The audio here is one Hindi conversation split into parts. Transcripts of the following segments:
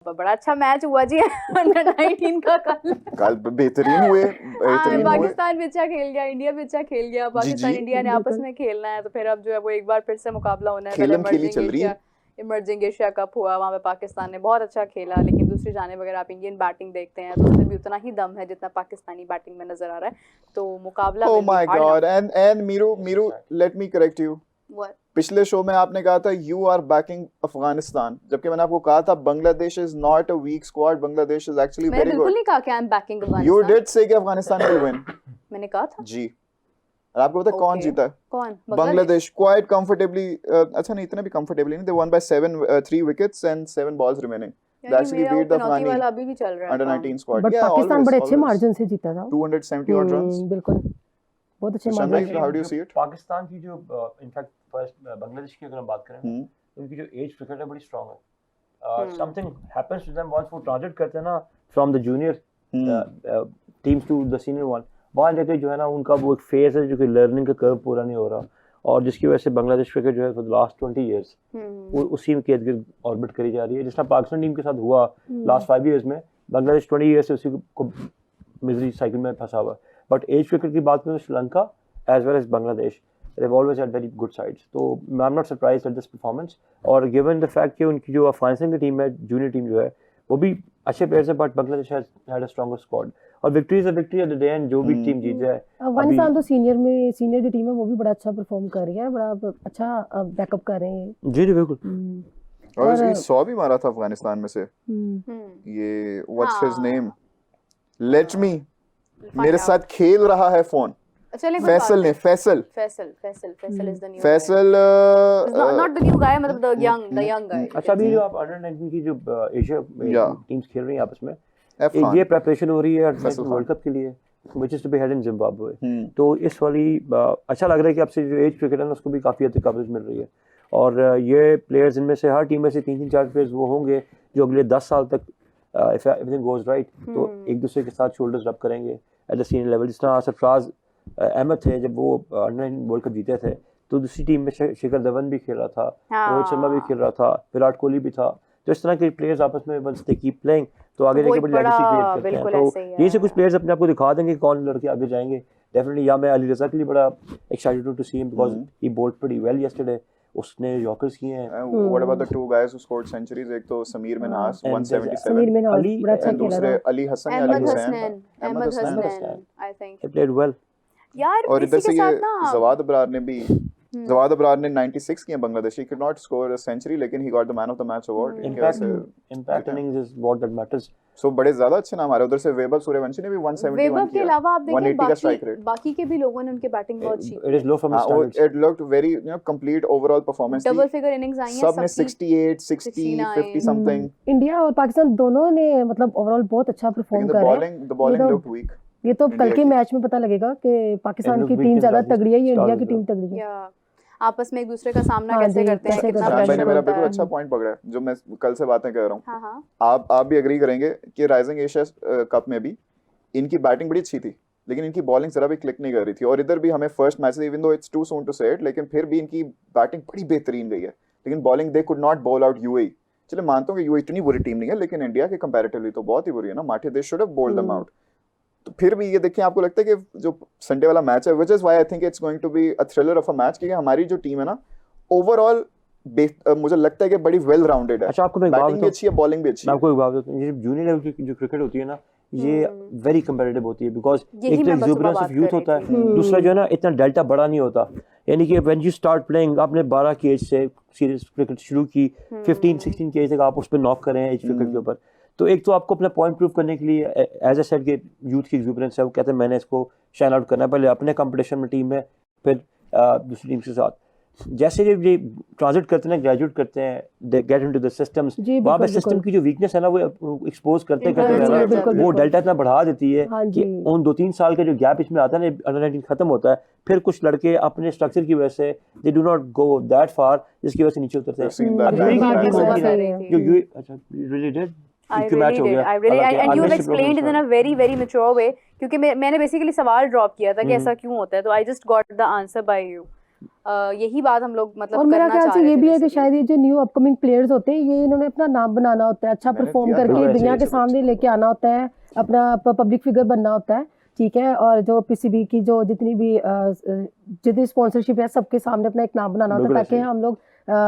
बड़ा अच्छा मैच हुआ जी अंडर 19 का कल बेहतरीन हुए पाकिस्तान भी अच्छा खेल गया, इंडिया भी अच्छा खेल गया। पाकिस्तान इंडिया ने आपस में खेलना है तो फिर अब जो है वो एक बार फिर से मुकाबला होना है। पहले इमर्जिंग एशिया कप हुआ, वहाँ पे पाकिस्तान ने बहुत अच्छा खेला, लेकिन दूसरी जानिब अगर आप इंडियन बैटिंग देखते हैं तो उसमें भी उतना ही दम है जितना पाकिस्तानी बैटिंग में नजर आ रहा है। तो मुकाबला ओह माय गॉड एंड मीरू लेट मी करेक्ट यू। पिछले शो में आपने कहा था यू आर बैकिंग अफगानिस्तान, जबकि मैंने आपको कहा था Bangladesh is not a weak squad, Bangladesh is actually very good. बिल्कुल नहीं कहा कि I am backing Afghanistan. You did say कि अफगानिस्तान विल विन। मैंने कहा था जी। और आपको पता कौन जीता है? कौन? Bangladesh quite comfortably. अच्छा नहीं, इतना भी कंफर्टेबली नहीं, they won by 3 wickets and 7 balls remaining. They actually beat the Afghani अभी भी चल रहा है under 19 squad। But पाकिस्तान बड़े अच्छे मार्जिन से जीता था, 270 odd runs। बिल्कुल बहुत अच्छे मार्जिन से। How do you see it? Pakistan की जो इनफैक्ट फर्स्ट बांग्लादेश की अगर हम बात करें, उनकी जो एज क्रिकेट है बड़ी स्ट्रांग है। Something happens to them once वो ट्रांजिट करते हैं ना from the junior teams to the senior one, वहाँ जाके जो है ना उनका वो एक फेज है जो कि लर्निंग का कर्व पूरा नहीं हो रहा, और जिसकी वजह से बांग्लादेश क्रिकेट जो है फॉर द लास्ट 20 इयर्स वो उसी के इर्द गिर्द ऑर्बिट करी जा रही है। जिस तरह पाकिस्तान टीम के साथ हुआ लास्ट 5 इयर्स में, बांग्लादेश 20 इयर्स से उसी को मिजरी साइकिल में फंसा हुआ है। बट एज क्रिकेट की बात करें तो Sri Lanka as well as Bangladesh they've always had very good sides, तो I'm not surprised at this performance। और given the fact कि उनकी जो अफगानिस्तान की टीम है, जूनियर टीम जो है वो भी अच्छे प्लेयर्स है, but Bangladesh has had a stronger squad, और victory is a victory at the end, जो भी टीम जीत जाए। अफगानिस्तान तो सीनियर जो टीम है वो भी बड़ा अच्छा परफॉर्म कर रही है, बड़ा अच्छा बैकअप कर रहे हैं। जी जी बिल्कुल। और इसकी 100 भी मारा था अफगानिस्तान में से। ये what's his name, let me, मेरे साथ खेल रहा है फोन, फैसल ने, Faisal is the new Faisal, not the new guy, मतलब द यंग गाय। अच्छा, अभी जो आप अंडर 19 की जो एशिया टीम्स खेल रही हैं आपस में, ये प्रिपरेशन हो रही है वर्ल्ड कप के लिए, which is to be held in Zimbabwe। तो इस वाली अच्छा लग रहा है कि आपसे जो एज क्रिकेट है ना उसको भी काफ़ी हद तक कवरेज मिल रही है, और ये प्लेयर्स इनमें से हर टीम में से 3-4 प्लेयर्स वो होंगे जो अगले 10 साल तक if everything goes right तो एक दूसरे के साथ शोल्डर्स रब करेंगे एट द सीनियर लेवल। जिस तरह सरफराज अहमद थे जब वो अंडर 19 वर्ल्ड कप जीते थे, तो दूसरी टीम में शिखर धवन भी खेल रहा था, रोहित शर्मा भी खेल रहा था, विराट कोहली भी था। तो इस तरह के प्लेयर्स आपस में वंस दे कीप प्लेइंग तो आगे जाके बड़ी लेगेसी क्रिएट करते हैं। तो यही से कुछ प्लेयर्स अपने आप को दिखा देंगे कौन लड़के आगे जाएंगे डेफिनेटली। या मैं अली रज़ा के लिए बड़ा excited to see him because he bowled pretty well yesterday, उसने यॉर्कर्स किए हैं। What about the 2 guys who scored centuries? एक तो समीर मिन्हास 177, बड़ा अच्छा खेला, दूसरे Ali Hasan Ahmed Hasan I think he played well यार। और इधर से ये जवाद अबरार ने भी, जवाद अबरार ने 96 किए Bangladesh. he could not score a century लेकिन he got the man of the match award। impact innings is what that matters। so बड़े ज्यादा अच्छे नाम आ रहे। उधर से वैभव सूर्यवंशी ने भी 171 किया। वैभव के अलावा आप देखें बाकी के भी लोगों ने उनके बैटिंग बहुत अच्छी, it is low from standards। it looked very complete overall performance। Double figure innings आई हैं सब ने 68 60 50 समथिंग। इंडिया और पाकिस्तान दोनों ने मतलब ओवरऑल बहुत अच्छा परफॉर्म कर रहे हैं। the bowling looked weak। ये तो कल के मैच में पता लगेगा कि पाकिस्तान की टीम ज्यादा तगड़ी है या इंडिया की टीम तगड़ी है। आपस में एक दूसरे का सामना कैसे करते हैं, कितना प्रेशर मैंने मेरा होता बिल्कुल है। अच्छा पॉइंट पकड़ा है जो मैं कल से बातें कर रहा हूँ। आप भी एग्री करेंगे कि राइजिंग एशिया कप में भी इनकी बैटिंग बड़ी अच्छी थी, लेकिन इनकी बॉलिंग जरा भी क्लिक नहीं कर रही थी। और इधर भी हमें first match even though it's too soon to say it, लेकिन फिर भी इनकी बैटिंग बड़ी बेहतरीन गई है, लेकिन bowling they could not ball out UAE. चलिए मानता हूँ कि यूएई इतनी बुरी टीम नहीं है, लेकिन इंडिया के कंपैरेटिवली तो बहुत ही बुरी है ना। माठे they should have bowled them out. तो फिर भी ये देखिए, आपको लगता है कि जो संडे वाला मैच है, which is why I think it's going to be a thriller of a match, क्योंकि हमारी जो टीम है ना ओवरऑल मुझे लगता है कि बड़ी वेल राउंडेड है। अच्छा, आपको मैं बैटिंग भी अच्छी है, बॉलिंग भी अच्छी है। आपको एक बात बताऊं, ये जूनियर लेवल की जो क्रिकेट होती है ना, ये वेरी कंपेटिटिव होती है बिकॉज एक तो एक्सुबरेंस ऑफ यूथ होता है, दूसरा जो है ना इतना डेल्टा बड़ा नहीं होता। यानी कि व्हेन यू स्टार्ट प्लेइंग, आपने 12 की एज से सीरियस क्रिकेट शुरू की, 15-16 की एज तक आप उस पर नॉक करें एज क्रिकेट के ऊपर, तो एक तो आपको अपना पॉइंट प्रूव करने के लिए एज ए सेट के यूथ की एक्सुबरेंस है, वो कहते हैं मैंने इसको शाइन आउट करना है, पहले अपने कंपटीशन में टीम में, फिर दूसरी टीम के साथ। जैसे जब ये ट्रांजिट करते हैं, ग्रेजुएट करते हैं, they get into the systems, वहाँ पे सिस्टम की जो वीकनेस है ना वो एक्सपोज करते वो डेल्टा इतना बढ़ा देती है कि उन 2-3 साल का जो गैप इसमें आता है ना, अंडर 19 खत्म होता है, फिर कुछ लड़के अपने स्ट्रक्चर की वजह से they do not go that far, जिसकी वजह से नीचे उतरते हैं। I really did. And you have explained it in a very mature way, क्योंकि मैंने बेसिकली सवाल ड्रॉप किया था कि ऐसा क्यों होता है, तो I just got the answer by you। यही बात हम लोग मतलब और मेरा करना ख्याल चाह से रहे ये थे भी है कि basically। शायद ये जो न्यू अपकमिंग प्लेयर्स होते हैं ये इन्होंने अपना नाम बनाना होता है, अच्छा परफॉर्म करके दुनिया के सामने लेके आना होता है, अपना पब्लिक फिगर बनना होता है, ठीक है। और जो पीसीबी की जो जितनी स्पॉन्सरशिप है सबके सामने अपना एक नाम बनाना होता है ताकि हम लोग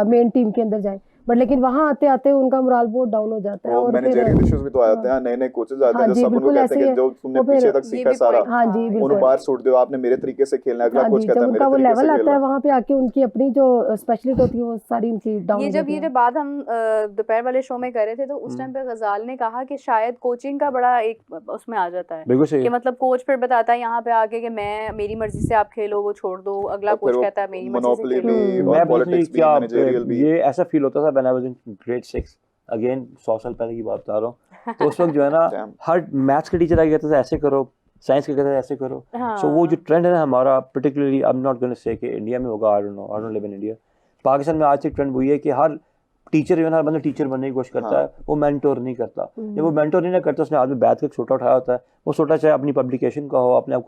मेन टीम के अंदर जाएं। बट लेकिन वहां आते आते उनका मोरल बहुत डाउन हो जाता है और मैनेजरियल इश्यूज भी तो आते हैं, नए नए कोचेस आते हैं जो सब उनको कहते हैं कि जो तुमने पीछे तक सीखा सारा हाँ जी उन्होंने बाहर छोड़ दो, आपने मेरे तरीके से खेलना है, अगला कोच कहता है मेरे वो तरीके लेवल से आता है खेलना। वहां पे आके उनकी अपनी जो स्पेशलिटी होती है वो सारी उनकी डाउन ये जो बात हम दोपहर वाले शो में कर रहे थे तो उस टाइम पे गजाल ने कहा कि शायद कोचिंग का बड़ा एक उसमें आ जाता है कि मतलब कोच फिर बताता है यहाँ पे आके कि मैं मेरी मर्जी से आप खेलो, वो छोड़ दो, अगला कोच कहता है मेरी मर्जी से खेलो। मैं पॉलिटिक्स भी, मैनेजरियल भी, ये ऐसा फील होता था when I was in grade 6, again 100 साल पहले की बात बता रहा हूँ। तो उस वक्त जो है ना हर मैथ्स के टीचर आके कहते थे ऐसे करो, साइंस के कहते थे ऐसे करो। सो वो जो ट्रेंड है ना हमारा, particularly I am not going to say कि इंडिया में होगा, I don't live in India, Pakistan में आज तक ट्रेंड वही है कि हर टीचर जो है ना, हर बंदा टीचर बनने की कोशिश करता है, वो मेंटोर नहीं करता। जब वो मेंटोर नहीं करता उसने आदमी बैठ के छोटा उठाया होता है, वो छोटा चाहे अपनी पब्लिकेशन का हो, अपने आप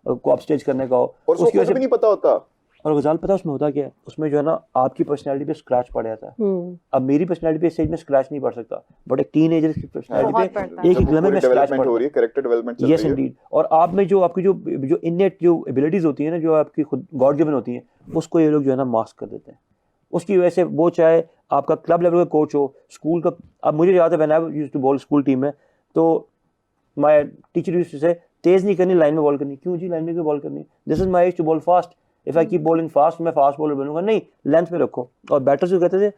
को अपस्टेज करने का हो, और उसकी वजह से भी नहीं पता होता। और गजाल पता उसमें होता क्या है, उसमें जो है ना आपकी पर्सनैलिटी पे स्क्रैच पड़ जाता है। अब मेरी पर्सनैलिटी पे स्टेज में स्क्रैच नहीं पड़ सकता, बट एक टीनेजर की पर्सनैलिटी पे एक लम्हे में स्क्रैच पड़ रही है, कैरेक्टर डेवलपमेंट चल रही है। Yes Indeed. और आप में जो आपकी जो इननेट जो एबिलिटीज होती है ना, जो आपकी खुद गॉड गिवन होती हैं, उसको ये लोग जो है ना मास्क कर देते हैं। उसकी वजह से वो चाहे आपका क्लब लेवल का कोच हो, स्कूल का, अब मुझे याद है when I used to bowl school team में, तो माय टीचर यूज्ड टू से तेज नहीं करनी, लाइन में बॉल करनी। क्यों जी लाइन में क्यों बॉल करनी? This is my age to bowl fast, if I keep bowling fast मैं फास्ट बॉलर बनूंगा। नहीं, लेंथ पे रखो। और बैटर्स को कहते थे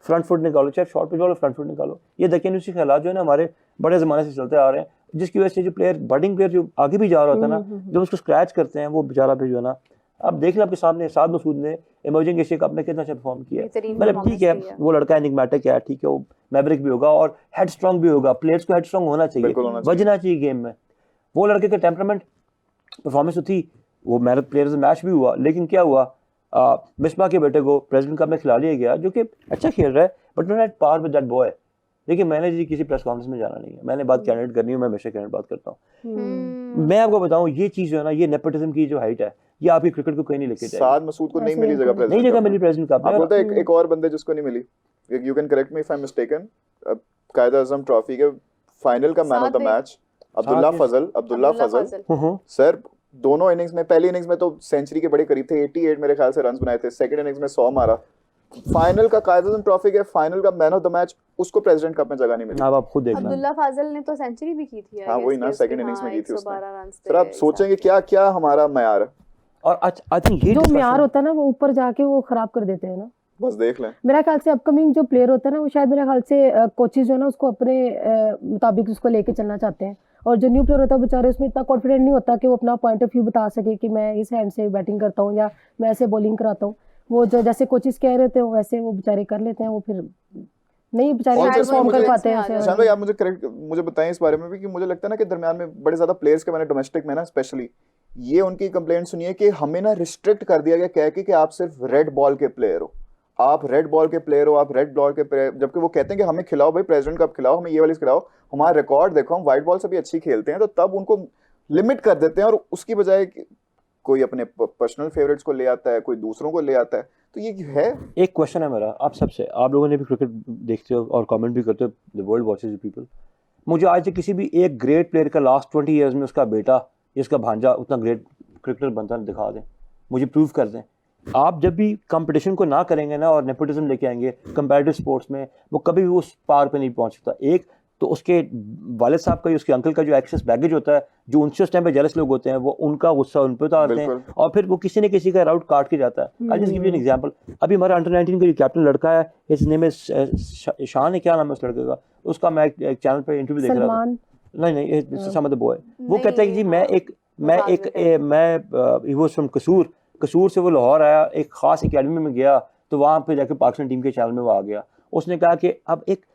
फ्रंट फुट निकालो, चाहे short pitch ball front foot निकालो। ये दकियानुसी ख्यालात जो है ना हमारे बड़े ज़माने से चलते आ रहे हैं, जिसकी वजह से जो प्लेयर बर्डिंग प्लेयर जो आगे भी जा रहा होता है ना, जब उसको स्क्रैच करते हैं वो बेचारा भी जो है ना, आप देख लें आपके सामने साद मसूद ने इमर्जिंग एशिया कप में कितना अच्छा परफॉर्म किया। मतलब ठीक है वो लड़का एनिग्मेटिक है, ठीक है वो मैवरिक भी होगा और हेड स्ट्रॉन्ग भी होगा, प्लेयर्स को हेड स्ट्रॉन्ग होना चाहिए, बजना चाहिए गेम में। वो लड़के का टेम्परामेंट परफॉर्मेंस तो थी, वो मेरे प्लेयर्स मैच भी हुआ, लेकिन क्या हुआ, मिसबा के बेटे को प्रेसिडेंट कप में खिला लिया गया, जो कि अच्छा खेल रहा है but not at par with that boy. देखिए मैंने जी किसी प्रेस कॉन्फ्रेंस में जाना नहीं है, मैंने बात कैंडिडेट करनी है, मैं हमेशा कैंडिडेट बात करता हूँ। मैं आपको बताऊं ये चीज जो है ना, ये नेपोटिज्म की जो हाइट है, ये आपकी क्रिकेट को कहीं नहीं लेके जाएगी। साद मसूद को नहीं मिली जगह प्रेसिडेंट, नहीं जगह मिली प्रेसिडेंट कप में। आपको पता है एक और बंदे जिसको नहीं मिली, you can correct me if I am mistaken, Quaid Azam trophy के फाइनल का man of the match Abdullah Fazal sir, दोनों इनिंग्स में, पहली इनिंग्स में तो सेंचुरी के बड़े करीब थे, 88 मेरे ख्याल से रन्स बनाए थे, सेकंड इनिंग्स में 100 मारा। फाइनल का कायद आजम ट्रॉफी के फाइनल का मैन ऑफ द मैच, उसको प्रेसिडेंट कप में जगह नहीं मिली। अब आप खुद देखना, अब्दुल्ला फाजल ने तो सेंचुरी भी की थी। हाँ वही ना, सेकंड इनिंग्स में की थी उसने। सर आप सोचेंगे क्या क्या हमारा म्यार है, और आई थिंक ये जो म्यार होता है ना वो ऊपर जाके वो खराब कर देते हैं ना, बस देख लें। मेरा ख्याल से अपकमिंग जो प्लेयर होता है ना वो शायद मेरे ख्याल से कोचेज जो है ना उसको अपने मुताबिक उसको लेके चलना चाहते हैं, और जो न्यू प्लेयर होता है बेचारे उसमें इतना कॉन्फिडेंट नहीं होता कि वो अपना पॉइंट ऑफ व्यू बता सके कि मैं इस हैंड से बैटिंग करता हूँ या मैं ऐसे बॉलिंग कराता हूँ। वो जो जैसे कोचेस कह रहे थे वैसे वो बेचारे कर लेते हैं, वो फिर नहीं बेचारे परफॉर्म कर पाते हैं। शान भाई आप मुझे बताएं इस बारे में भी कि मुझे लगता है ना कि दरमियान में बड़े ज्यादा प्लेयर्स के, मैंने डोमेस्टिक में ना स्पेशली ये उनकी कंप्लेंट सुनी है कि हमें ना रिस्ट्रिक्ट कर दिया गया कह के कि आप सिर्फ रेड बॉल के प्लेयर हो, आप रेड बॉल के प्लेयर हो, आप रेड बॉल के प्लेयर, जबकि वो कहते हैं कि हमें खिलाओ भाई, प्रेसिडेंट कप खिलाओ, हमें ये वाली खिलाओ, हमारा रिकॉर्ड देखो, हम व्हाइट बॉल से भी अच्छी खेलते हैं, तो तब उनको लिमिट कर देते हैं और उसकी बजाय कोई अपने पर्सनल फेवरेट्स को ले आता है, कोई दूसरों को ले आता है। तो ये है एक क्वेश्चन है मेरा आप सबसे, आप लोगों ने भी क्रिकेट देखते हो और कमेंट भी करते हो, द वर्ल्ड वॉचेस पीपल, मुझे आज तक किसी भी एक ग्रेट प्लेयर का लास्ट 20 ईयर्स में उसका बेटा या उसका भांजा उतना ग्रेट क्रिकेटर बनता दिखा दें, मुझे प्रूव कर दें। आप जब भी कंपटीशन को ना करेंगे ना और नेपोटिज्म लेके आएंगे कंपैरेटिव स्पोर्ट्स में, वो कभी भी उस पार पे नहीं पहुंच सकता। एक तो उसके वालिद साहब का, उसके अंकल का जो एक्सेस बैगेज होता है, जो उनसे उस टाइम पे जेलस लोग होते हैं, वो उनका गुस्सा उन पे उतारते हैं और फिर वो किसी न किसी का राउट काट के जाता है। I just give you an example, अभी हमारा अंडर 19 का जो कैप्टन लड़का है, हिज नेम इज शान है, क्या नाम है उस लड़के का, उसका मैं एक चैनल पे इंटरव्यू देख रहा था, नहीं सम ऑफ द बॉय, वो कहता है कि जी ही वाज फ्रॉम कसूर से वो लाहौर आया, एक खास एकेडमी में गया, तो वहाँ पे जाके पाकिस्तान टीम के चैनल में वो आ गया। उसने कहा कि अब एक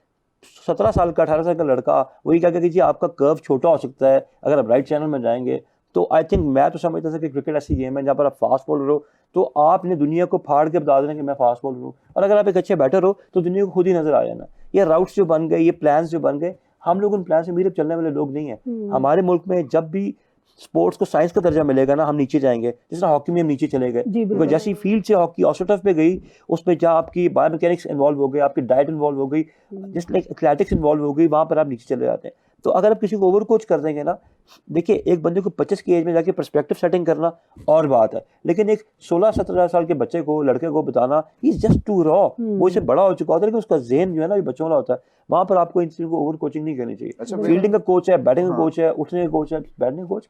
17 साल का 18 साल का लड़का वही कहा कि जी आपका कर्व छोटा हो सकता है अगर आप राइट चैनल में जाएंगे। तो आई थिंक मैं तो समझता था कि क्रिकेट ऐसी गेम है जहाँ पर आप फास्ट बॉलर हो तो आपने दुनिया को फाड़ के बता देना कि मैं फास्ट बॉलर हूँ, और अगर आप एक अच्छे बैटर हो तो दुनिया को खुद ही नजर आ जाना। ये राउट्स जो बन गए, ये प्लान्स जो बन गए, हम लोग उन प्लान से मीरे चलने वाले लोग नहीं हैं। हमारे मुल्क में जब भी स्पोर्ट्स को साइंस का दर्जा मिलेगा ना, हम नीचे जाएंगे। जैसे हॉकी में हम नीचे चले गए, क्योंकि जैसी फील्ड से हॉकी ऑस्ट्रोटर्फ पे गई, उसमें जहाँ आपकी बायोमैकेनिक्स इन्वॉल्व हो गई, आपकी डाइट इन्वॉल्व हो गई, जस्ट लाइक एथलेटिक्स इन्वॉल्व हो गई, वहाँ पर आप नीचे चले जाते हैं। तो अगर आप किसी को ओवर कोच कर देंगे ना, देखिए एक बंदे को 25 की एज में जाके पर्सपेक्टिव सेटिंग करना और बात है, लेकिन एक 16-17 साल के बच्चे को, लड़के को बताना इज जस्ट टू रॉ, वो इससे बड़ा हो चुका होता है, लेकिन उसका ज़हन जो है ना बच्चों वाला होता है। वहाँ पर आपको इन चीज़ों को ओवर कोचिंग नहीं करनी चाहिए। फील्डिंग का कोच है, बैटिंग का कोच है, उठने का कोच है, बैठने का कोच